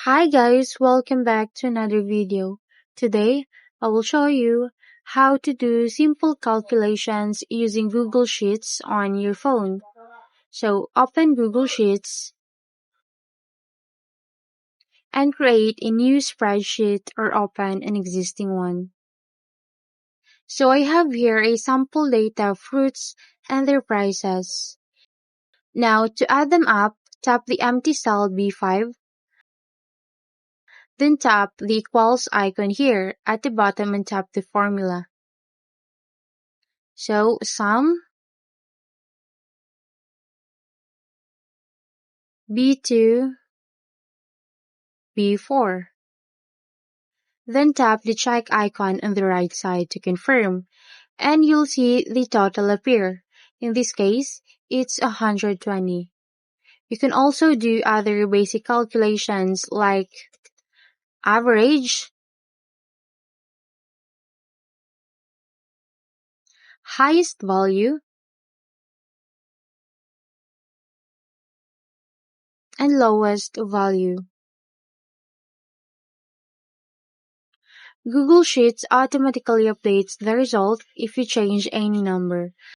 Hi guys, welcome back to another video. Today, I will show you how to do simple calculations using Google Sheets on your phone. So open Google Sheets and create a new spreadsheet or open an existing one. So I have here a sample data of fruits and their prices. Now to add them up, tap the empty cell B5, then tap the equals icon here at the bottom and tap the formula. So sum B2, B4. Then tap the check icon on the right side to confirm, and you'll see the total appear. In this case, it's 120. You can also do other basic calculations like average, highest value, and lowest value. Google Sheets automatically updates the result if you change any number.